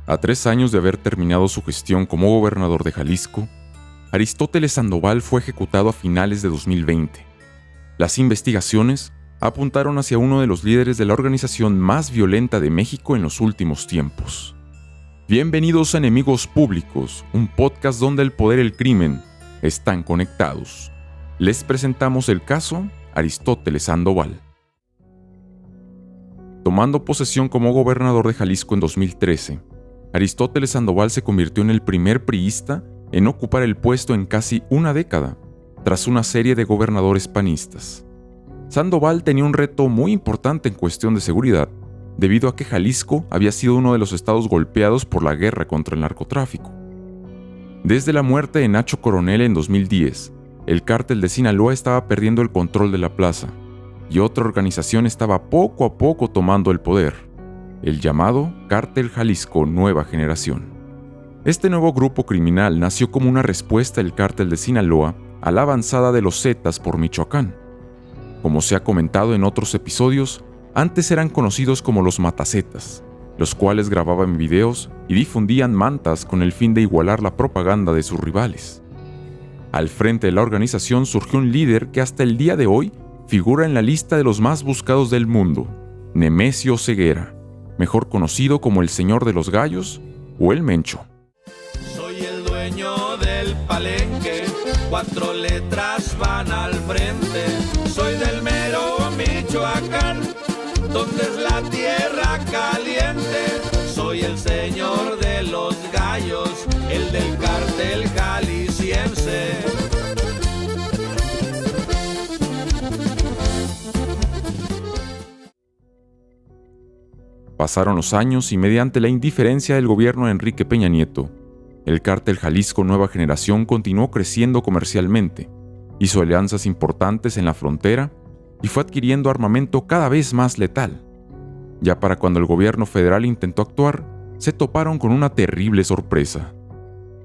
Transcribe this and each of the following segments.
A 3 años de haber terminado su gestión como gobernador de Jalisco, Aristóteles Sandoval fue ejecutado a finales de 2020. Las investigaciones apuntaron hacia uno de los líderes de la organización más violenta de México en los últimos tiempos. Bienvenidos a Enemigos Públicos, un podcast donde el poder y el crimen están conectados. Les presentamos el caso Aristóteles Sandoval. Tomando posesión como gobernador de Jalisco en 2013, Aristóteles Sandoval se convirtió en el primer priista en ocupar el puesto en casi una década, tras una serie de gobernadores panistas. Sandoval tenía un reto muy importante en cuestión de seguridad, debido a que Jalisco había sido uno de los estados golpeados por la guerra contra el narcotráfico. Desde la muerte de Nacho Coronel en 2010, el cártel de Sinaloa estaba perdiendo el control de la plaza, y otra organización estaba poco a poco tomando el poder, el llamado Cártel Jalisco Nueva Generación. Este nuevo grupo criminal nació como una respuesta del cártel de Sinaloa a la avanzada de los Zetas por Michoacán. Como se ha comentado en otros episodios, antes eran conocidos como los Matazetas, los cuales grababan videos y difundían mantas con el fin de igualar la propaganda de sus rivales. Al frente de la organización surgió un líder que hasta el día de hoy figura en la lista de los más buscados del mundo, Nemesio Ceguera, mejor conocido como el Señor de los Gallos o el Mencho. Soy el dueño del palenque, 4 letras van al frente. Soy del mero Michoacán, donde es la tierra caliente. Soy el señor de los gallos, el del cártel jalisciense. Pasaron los años y mediante la indiferencia del gobierno de Enrique Peña Nieto, el cártel Jalisco Nueva Generación continuó creciendo comercialmente, hizo alianzas importantes en la frontera y fue adquiriendo armamento cada vez más letal. Ya para cuando el gobierno federal intentó actuar, se toparon con una terrible sorpresa.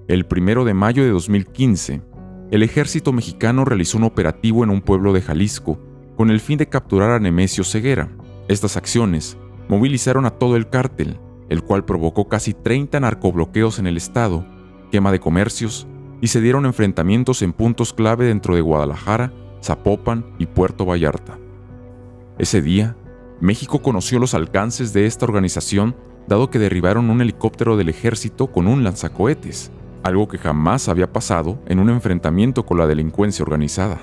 El 1 de mayo de 2015, el ejército mexicano realizó un operativo en un pueblo de Jalisco con el fin de capturar a Nemesio Ceguera. Estas acciones movilizaron a todo el cártel, el cual provocó casi 30 narcobloqueos en el estado, quema de comercios y se dieron enfrentamientos en puntos clave dentro de Guadalajara, Zapopan y Puerto Vallarta. Ese día, México conoció los alcances de esta organización dado que derribaron un helicóptero del ejército con un lanzacohetes, algo que jamás había pasado en un enfrentamiento con la delincuencia organizada.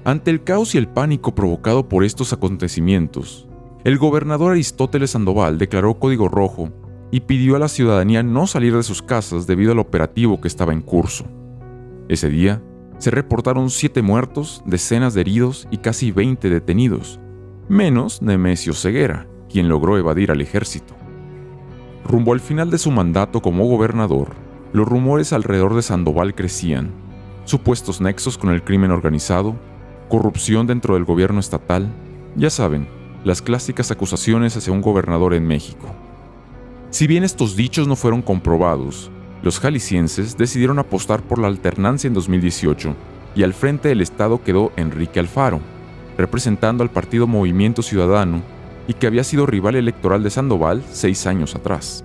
Ante el caos y el pánico provocado por estos acontecimientos, el gobernador Aristóteles Sandoval declaró código rojo y pidió a la ciudadanía no salir de sus casas debido al operativo que estaba en curso. Ese día, se reportaron 7 muertos, decenas de heridos y casi 20 detenidos, menos Nemesio Ceguera, quien logró evadir al ejército. Rumbo al final de su mandato como gobernador, los rumores alrededor de Sandoval crecían, supuestos nexos con el crimen organizado, corrupción dentro del gobierno estatal, ya saben, las clásicas acusaciones hacia un gobernador en México. Si bien estos dichos no fueron comprobados, los jaliscienses decidieron apostar por la alternancia en 2018 y al frente del estado quedó Enrique Alfaro, representando al partido Movimiento Ciudadano y que había sido rival electoral de Sandoval 6 años atrás.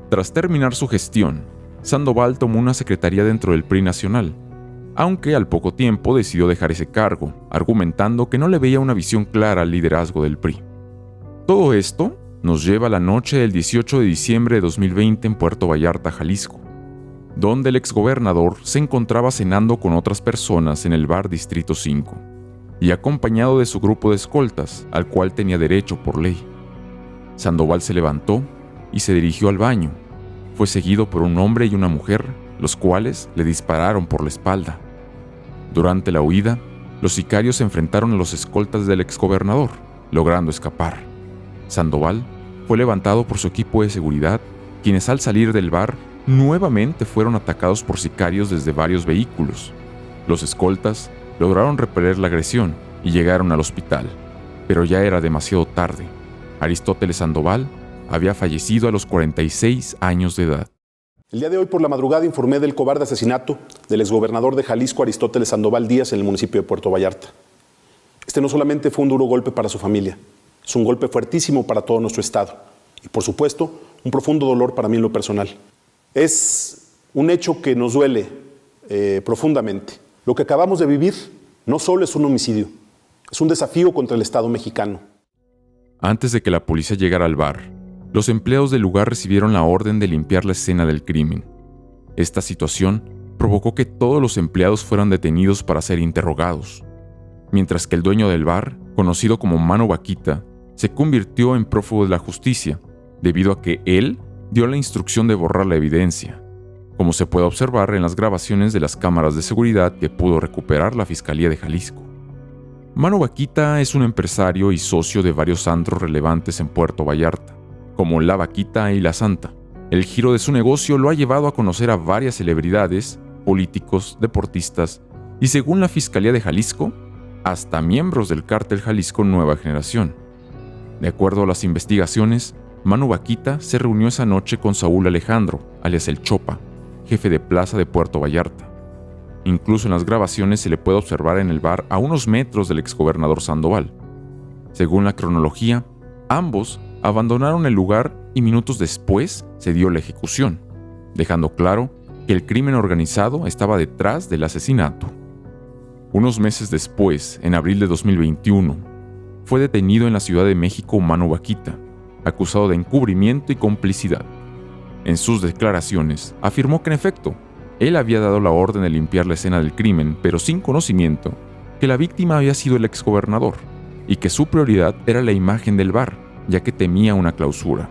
Tras terminar su gestión, Sandoval tomó una secretaría dentro del PRI nacional, aunque al poco tiempo decidió dejar ese cargo, argumentando que no le veía una visión clara al liderazgo del PRI. Todo esto nos lleva a la noche del 18 de diciembre de 2020 en Puerto Vallarta, Jalisco, donde el exgobernador se encontraba cenando con otras personas en el bar Distrito 5, y acompañado de su grupo de escoltas, al cual tenía derecho por ley. Sandoval se levantó y se dirigió al baño. Fue seguido por un hombre y una mujer, los cuales le dispararon por la espalda. Durante la huida, los sicarios se enfrentaron a los escoltas del exgobernador, logrando escapar. Sandoval fue levantado por su equipo de seguridad, quienes al salir del bar nuevamente fueron atacados por sicarios desde varios vehículos. Los escoltas lograron repeler la agresión y llegaron al hospital, pero ya era demasiado tarde. Aristóteles Sandoval había fallecido a los 46 años de edad. El día de hoy por la madrugada informé del cobarde asesinato del exgobernador de Jalisco, Aristóteles Sandoval Díaz, en el municipio de Puerto Vallarta. Este no solamente fue un duro golpe para su familia, es un golpe fuertísimo para todo nuestro estado y, por supuesto, un profundo dolor para mí en lo personal. Es un hecho que nos duele profundamente. Lo que acabamos de vivir no solo es un homicidio, es un desafío contra el Estado mexicano. Antes de que la policía llegara al bar, los empleados del lugar recibieron la orden de limpiar la escena del crimen. Esta situación provocó que todos los empleados fueran detenidos para ser interrogados, mientras que el dueño del bar, conocido como Mano Vaquita, se convirtió en prófugo de la justicia, debido a que él dio la instrucción de borrar la evidencia, como se puede observar en las grabaciones de las cámaras de seguridad que pudo recuperar la Fiscalía de Jalisco. Mano Vaquita es un empresario y socio de varios antros relevantes en Puerto Vallarta, como La Vaquita y La Santa. El giro de su negocio lo ha llevado a conocer a varias celebridades, políticos, deportistas y, según la Fiscalía de Jalisco, hasta miembros del cártel Jalisco Nueva Generación. De acuerdo a las investigaciones, Mano Vaquita se reunió esa noche con Saúl Alejandro, alias El Chopa, jefe de plaza de Puerto Vallarta. Incluso en las grabaciones se le puede observar en el bar a unos metros del exgobernador Sandoval. Según la cronología, ambos abandonaron el lugar y minutos después se dio la ejecución, dejando claro que el crimen organizado estaba detrás del asesinato. Unos meses después, en abril de 2021, fue detenido en la Ciudad de México Mano Vaquita, acusado de encubrimiento y complicidad. En sus declaraciones, afirmó que en efecto, él había dado la orden de limpiar la escena del crimen, pero sin conocimiento, que la víctima había sido el exgobernador, y que su prioridad era la imagen del bar, ya que temía una clausura.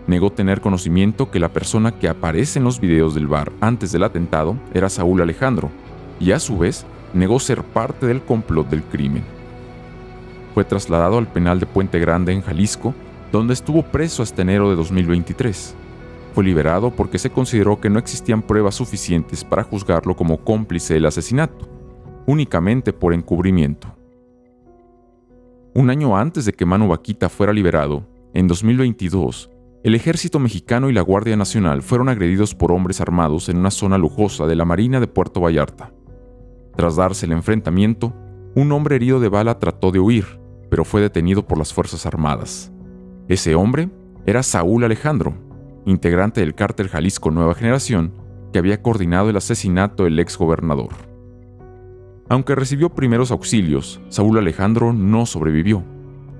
Negó tener conocimiento que la persona que aparece en los videos del bar antes del atentado era Saúl Alejandro, y a su vez negó ser parte del complot del crimen. Fue trasladado al penal de Puente Grande en Jalisco, donde estuvo preso hasta enero de 2023. Fue liberado porque se consideró que no existían pruebas suficientes para juzgarlo como cómplice del asesinato, únicamente por encubrimiento. Un año antes de que Mano Vaquita fuera liberado, en 2022, el Ejército Mexicano y la Guardia Nacional fueron agredidos por hombres armados en una zona lujosa de la Marina de Puerto Vallarta. Tras darse el enfrentamiento, un hombre herido de bala trató de huir, pero fue detenido por las Fuerzas Armadas. Ese hombre era Saúl Alejandro, integrante del cártel Jalisco Nueva Generación, que había coordinado el asesinato del exgobernador. Aunque recibió primeros auxilios, Saúl Alejandro no sobrevivió.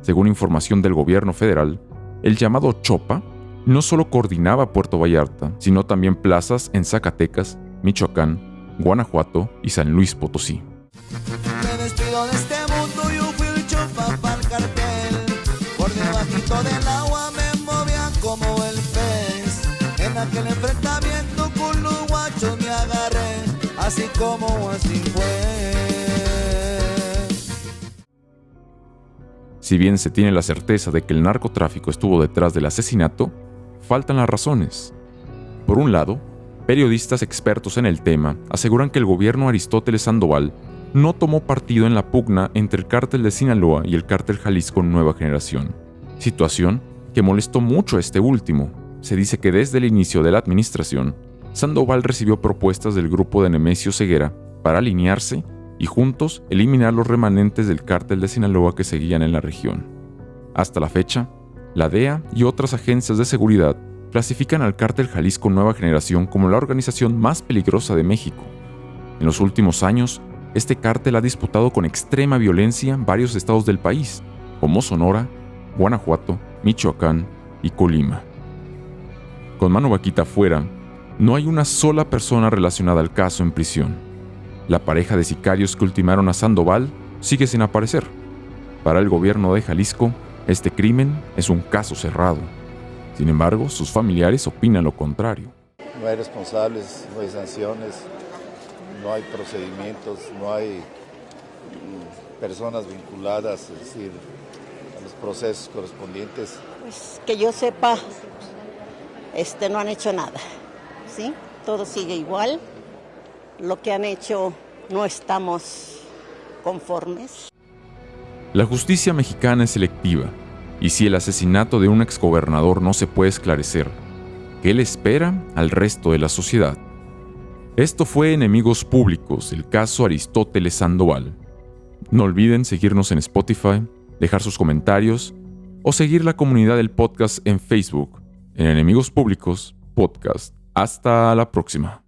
Según información del gobierno federal, el llamado Chopa no solo coordinaba Puerto Vallarta, sino también plazas en Zacatecas, Michoacán, Guanajuato y San Luis Potosí. Me despido de este mundo, yo fui el Chopa pa'l cartel. Por debajito del agua me movían como el pez. En aquel enfrentamiento con los guachos me agarré, así como así fue. Si bien se tiene la certeza de que el narcotráfico estuvo detrás del asesinato, faltan las razones. Por un lado, periodistas expertos en el tema aseguran que el gobierno Aristóteles Sandoval no tomó partido en la pugna entre el cártel de Sinaloa y el cártel Jalisco Nueva Generación, situación que molestó mucho a este último. Se dice que desde el inicio de la administración, Sandoval recibió propuestas del grupo de Nemesio Ceguera para alinearse y juntos eliminar los remanentes del cártel de Sinaloa que seguían en la región. Hasta la fecha, la DEA y otras agencias de seguridad clasifican al cártel Jalisco Nueva Generación como la organización más peligrosa de México. En los últimos años, este cártel ha disputado con extrema violencia varios estados del país, como Sonora, Guanajuato, Michoacán y Colima. Con Mano Vaquita fuera, no hay una sola persona relacionada al caso en prisión. La pareja de sicarios que ultimaron a Sandoval sigue sin aparecer. Para el gobierno de Jalisco, este crimen es un caso cerrado. Sin embargo, sus familiares opinan lo contrario. No hay responsables, no hay sanciones, no hay procedimientos, no hay personas vinculadas, es decir, a los procesos correspondientes. Pues que yo sepa, no han hecho nada, ¿sí? Todo sigue igual. Lo que han hecho no estamos conformes. La justicia mexicana es selectiva, y si el asesinato de un exgobernador no se puede esclarecer, ¿qué le espera al resto de la sociedad? Esto fue Enemigos Públicos, el caso Aristóteles Sandoval. No olviden seguirnos en Spotify, dejar sus comentarios o seguir la comunidad del podcast en Facebook, en Enemigos Públicos Podcast. Hasta la próxima.